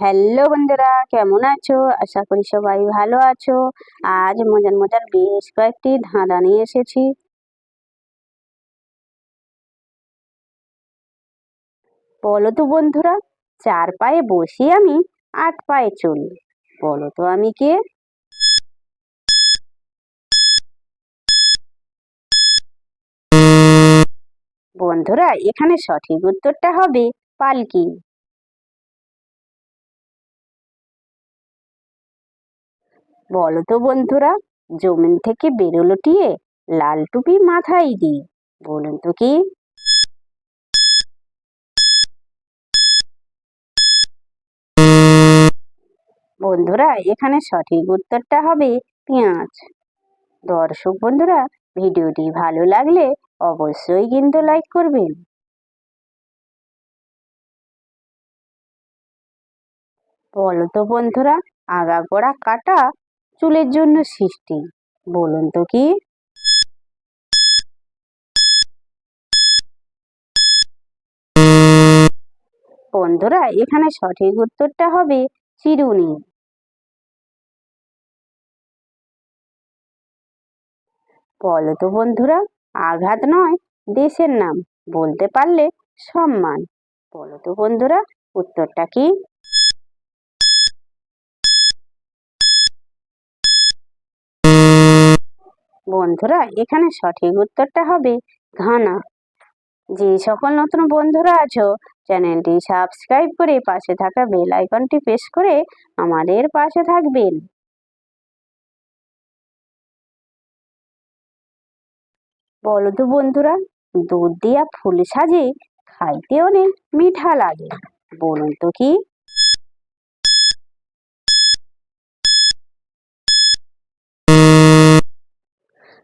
Hello বন্ধুরা, কেমন আছো? আশা করি সবাই ভালো আছো। আজ মজার মজার বেশ কয়েকটি ধাঁধা নিয়ে এসেছি। বলো তো বন্ধুরা, চার পায়ে বসি আমি, আট পায়ে চলি। বলো তো আমি কে? বন্ধুরা, এখানে সঠিক উত্তরটা হবে পালকি। বলো তো বন্ধুরা, জমিন থেকে বেরোলো টিয়ে, লাল টুপি মাথায় দিয়ে। বলুন তো কি? বন্ধুরা, এখানে সঠিক উত্তরটা হবে পেঁয়াজ। দর্শক বন্ধুরা, ভিডিওটি ভালো লাগলে অবশ্যই কিন্তু লাইক করবেন। বলো তো বন্ধুরা, আগাগোড়া কাটা, চুলের জন্য সৃষ্টি। বলুন তো কি? বন্ধুরা, এখানে সঠিক উত্তরটা হবে চিরুনি। বলো তো বন্ধুরা, আঘাত নয়, দেশের নাম, বলতে পারলে সম্মান। বলো তো বন্ধুরা, উত্তরটা কি? বন্ধুরা, এখানে সঠিক উত্তরটা হবে ঘানা। যে সকল নতুন বন্ধুরা আছো, চ্যানেলটি সাবস্ক্রাইব করে পাশে থাকা বেল আইকনটি প্রেস করে আমাদের পাশে থাকবেন। বলো তো বন্ধুরা, দুধ দিয়া ফুল সাজে, খাইতে অনেক মিঠা লাগে। বলুন তো কি?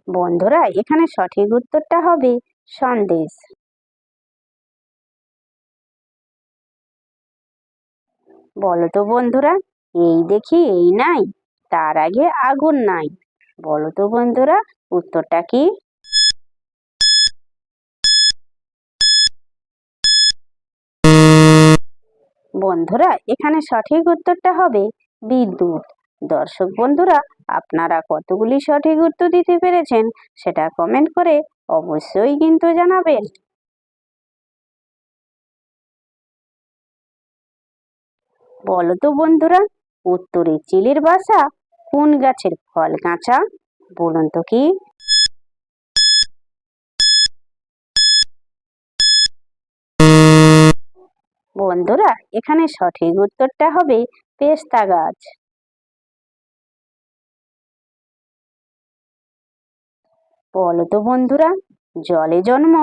বন্ধুরা, এখানে সঠিক উত্তরটা হবে সন্দেশ। বলো তো বন্ধুরা, এই দেখি এই নাই, তার আগে আগুন নাই। বলো তো বন্ধুরা, উত্তরটা কি? বন্ধুরা, এখানে সঠিক উত্তরটা হবে বিদ্যুৎ। দর্শক বন্ধুরা, আপনারা কতগুলি সঠিক উত্তর দিতে পেরেছেন সেটা কমেন্ট করে অবশ্যই কিন্তু জানাবেন। বলো তো বন্ধুরা, উত্তরে চিলের বাসা, কোন গাছের ফল কাঁচা? বলুন তো কি? বন্ধুরা, এখানে সঠিক উত্তরটা হবে পেস্তা গাছ। বলো তো বন্ধুরা, জলে জন্ম,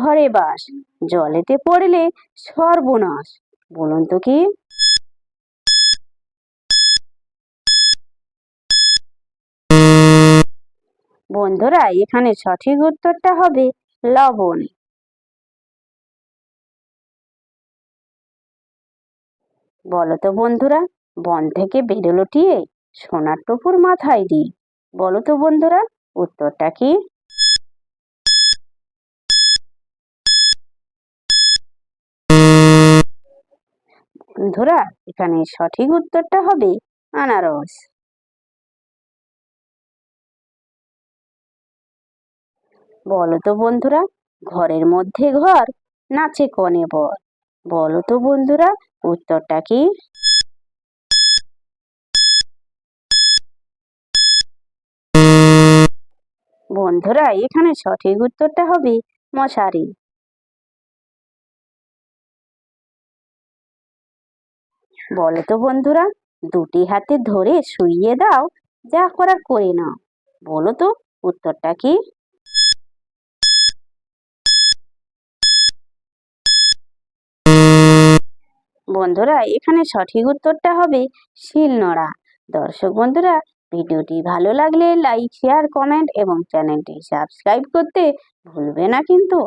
ঘরে বাস, জলেতে পড়লে সর্বনাশ। বলুন তো কি? বন্ধুরা, এখানে সঠিক উত্তরটা হবে লবণ। বলো তো বন্ধুরা, বন থেকে বেরোলো টিয়ে, সোনার টুপুর মাথায় দিয়ে। বলো তো বন্ধুরা, উত্তরটা কি? বন্ধুরা, এখানে সঠিক উত্তরটা হবে আনারস। বলো তো বন্ধুরা, ঘরের মধ্যে ঘর, নাচে কনে বর। বলো তো বন্ধুরা, উত্তরটা কি? বন্ধুরা, এখানে সঠিক উত্তরটা হবে মশারি। বলো তো বন্ধুরা, দুটি হাতে ধরে শুইয়ে দাও, যা করার করে নাও। বলো তো, উত্তরটা কি? বন্ধুরা, এখানে সঠিক উত্তরটা হবে শিলনোড়া। দর্শক বন্ধুরা, ভিডিওটি ভালো লাগলে লাইক, শেয়ার, কমেন্ট এবং চ্যানেলটি সাবস্ক্রাইব করতে ভুলবে না কিন্তু।